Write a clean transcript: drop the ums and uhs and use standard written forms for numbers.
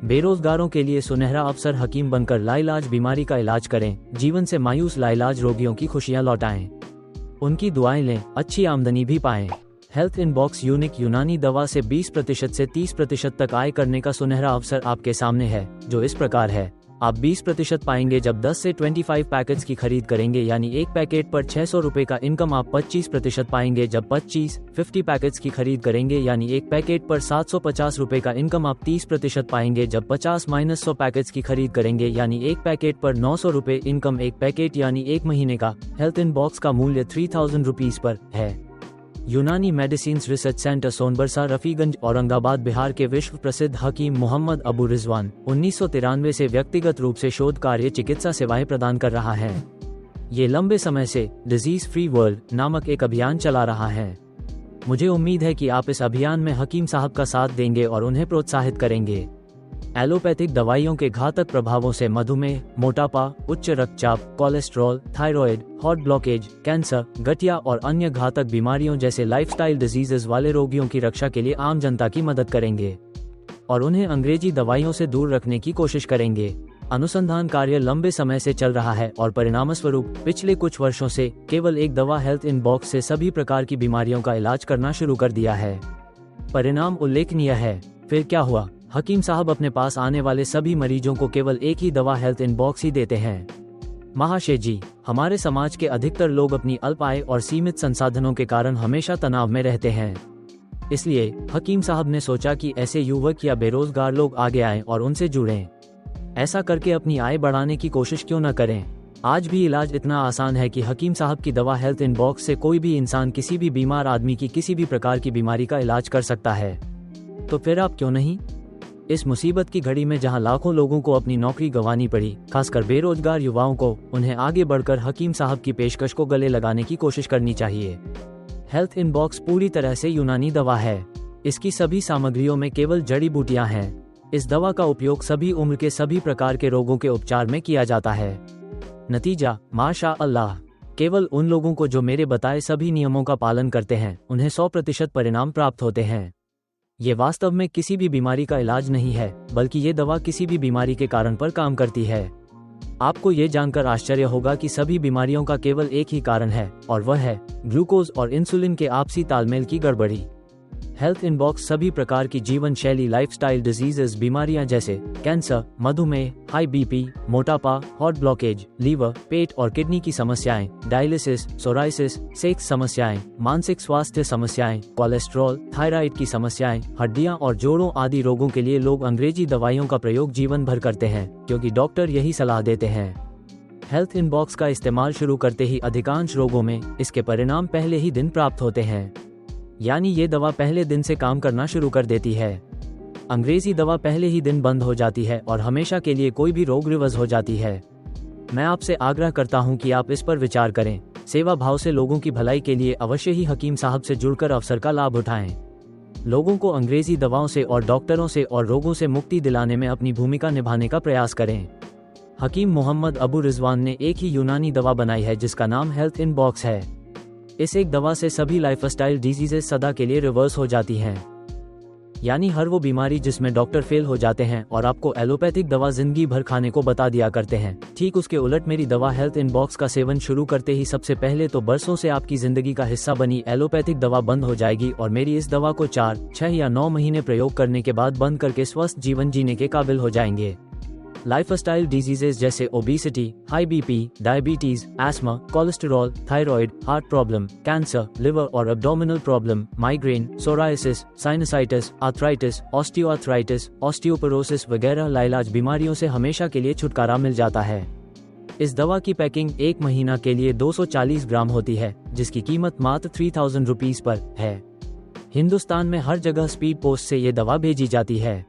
बेरोजगारों के लिए सुनहरा अवसर, हकीम बनकर लाइलाज बीमारी का इलाज करें, जीवन से मायूस लाइलाज रोगियों की खुशियां लौटाएं, उनकी दुआएं लें, अच्छी आमदनी भी पाएं। हेल्थ इनबॉक्स यूनिक यूनानी दवा से 20% से 30% तक आय करने का सुनहरा अवसर आपके सामने है, जो इस प्रकार है। आप 20% पाएंगे जब 10 से 25 पैकेट्स की खरीद करेंगे, यानी एक पैकेट पर 600 रुपए का इनकम। आप 25% पाएंगे जब 50 पैकेट्स की खरीद करेंगे, यानी एक पैकेट पर 750 रुपए का इनकम। आप 30% पाएंगे जब 50-100 पैकेट्स की खरीद करेंगे, यानी एक पैकेट पर 900 रुपए इनकम। एक पैकेट यानी एक महीने का। हेल्थ इनबॉक्स का मूल्य 3000 रुपीज पर है। यूनानी medicine research centre, Sonbarsa, Rafiganj, Aurangabad, Bihar के विश्व प्रसिद्ध हकीम मोहम्मद अबू रिजवान 1993 से व्यक्तिगत रूप से शोध कार्य चिकित्सा सेवाएं प्रदान कर रहा है। ये लंबे समय से डिजीज फ्री वर्ल्ड नामक एक अभियान चला रहा है। मुझे उम्मीद है कि आप इस अभियान में हकीम साहब का साथ देंगे और उन्हें प्रोत्साहित करेंगे। एलोपैथिक दवाइयों के घातक प्रभावों से मधुमेह, मोटापा, उच्च रक्तचाप, cholesterol, thyroid, heart blockage, cancer, गठिया और अन्य घातक बीमारियों जैसे लाइफस्टाइल डिजीजेस वाले रोगियों की रक्षा के लिए आम जनता की मदद करेंगे और उन्हें अंग्रेजी दवाइयों से दूर रखने की कोशिश करेंगे। अनुसंधान कार्य लंबे समय से चल रहा है और परिणामस्वरूप पिछले कुछ वर्षों से केवल एक दवा हेल्थ इनबॉक्स से सभी प्रकार की बीमारियों का इलाज करना शुरू कर दिया है। परिणाम उल्लेखनीय है। फिर क्या हुआ? हकीम साहब अपने पास आने वाले सभी मरीजों को केवल एक ही दवा हेल्थ इनबॉक्स ही देते हैं। महाशय जी, हमारे समाज के अधिकतर लोग अपनी अल्प आय और सीमित संसाधनों के कारण हमेशा तनाव में रहते हैं। इसलिए हकीम साहब ने सोचा कि ऐसे युवक या बेरोजगार लोग आगे आएं और उनसे जुड़ें। ऐसा करके अपनी आय बढ़ाने की कोशिश क्यों न करें। आज भी इलाज इतना आसान है कि हकीम साहब की दवा हेल्थ इनबॉक्स से कोई भी इंसान किसी भी बीमार आदमी की किसी भी प्रकार की बीमारी का इलाज कर सकता है। तो फिर आप क्यों नहीं? इस मुसीबत की घड़ी में जहां लाखों लोगों को अपनी नौकरी गंवानी पड़ी, खासकर बेरोजगार युवाओं को, उन्हें आगे बढ़कर हकीम साहब की पेशकश को गले लगाने की कोशिश करनी चाहिए। हेल्थ इनबॉक्स पूरी तरह से यूनानी दवा है। इसकी सभी सामग्रियों में केवल जड़ी बूटियां हैं। इस दवा का उपयोग सभी उम्र के सभी प्रकार के रोगों के उपचार में किया जाता है। नतीजा, माशा अल्लाह, केवल उन लोगों को जो मेरे बताए सभी नियमों का पालन करते हैं, उन्हें 100% परिणाम प्राप्त होते हैं। ये वास्तव में किसी भी बीमारी का इलाज नहीं है, बल्कि ये दवा किसी भी बीमारी के कारण पर काम करती है। आपको ये जानकर आश्चर्य होगा कि सभी बीमारियों का केवल एक ही कारण है, और वह है ग्लूकोज और इंसुलिन के आपसी तालमेल की गड़बड़ी। हेल्थ इनबॉक्स सभी प्रकार की जीवन शैली लाइफस्टाइल डिजीजेस बीमारियां जैसे कैंसर, मधुमेह, हाई बीपी, मोटापा, हार्ट ब्लॉकेज, लीवर, पेट और किडनी की समस्याएं, डायलिसिस, सोराइसिस, सेक्स समस्याएं, मानसिक स्वास्थ्य समस्याएं, कोलेस्ट्रॉल, थायराइड की समस्याएं, हड्डियां और जोड़ों आदि रोगों के लिए लोग अंग्रेजी दवाइयों का प्रयोग जीवन भर करते हैं, क्योंकि डॉक्टर यही सलाह देते हैं। हेल्थ इनबॉक्स का इस्तेमाल शुरू करते ही अधिकांश रोगों में इसके परिणाम पहले ही दिन प्राप्त होते हैं, यानी ये दवा पहले दिन से काम करना शुरू कर देती है। अंग्रेजी दवा पहले ही दिन बंद हो जाती है और हमेशा के लिए कोई भी रोग रिवर्स हो जाती है। मैं आपसे आग्रह करता हूं कि आप इस पर विचार करें। सेवा भाव से लोगों की भलाई के लिए अवश्य ही हकीम साहब से जुड़कर अवसर का लाभ उठाएं। लोगों को अंग्रेजी दवाओं से और डॉक्टरों से और रोगों से मुक्ति दिलाने में अपनी भूमिका निभाने का प्रयास करें। हकीम मोहम्मद अबू रिजवान ने एक ही यूनानी दवा बनाई है जिसका नाम हेल्थ इनबॉक्स है। इस एक दवा से सभी लाइफस्टाइल डिजीजेस सदा के लिए रिवर्स हो जाती हैं, यानी हर वो बीमारी जिसमें डॉक्टर फेल हो जाते हैं और आपको एलोपैथिक दवा जिंदगी भर खाने को बता दिया करते हैं, ठीक उसके उलट मेरी दवा हेल्थ इनबॉक्स का सेवन शुरू करते ही सबसे पहले तो बरसों से आपकी जिंदगी का हिस्सा बनी एलोपैथिक दवा बंद हो जाएगी और मेरी इस दवा को 4, 6 या 9 महीने प्रयोग करने के बाद बंद करके स्वस्थ जीवन जीने के काबिल हो जाएंगे। लाइफस्टाइल डिजीजेस जैसे obesity, high BP, diabetes, asthma, cholesterol, thyroid, heart problem, cancer, liver और abdominal problem, migraine, psoriasis, sinusitis, arthritis, osteoarthritis, osteoporosis वगैरह लाइलाज बीमारियों से हमेशा के लिए छुटकारा मिल जाता है। इस दवा की पैकिंग 1 महीना के लिए 240 ग्राम होती है, जिसकी कीमत मात्र 3000 रुपीज पर है। हिंदुस्तान में हर जगह स्पीड पोस्ट से ये दवा भेजी जाती है।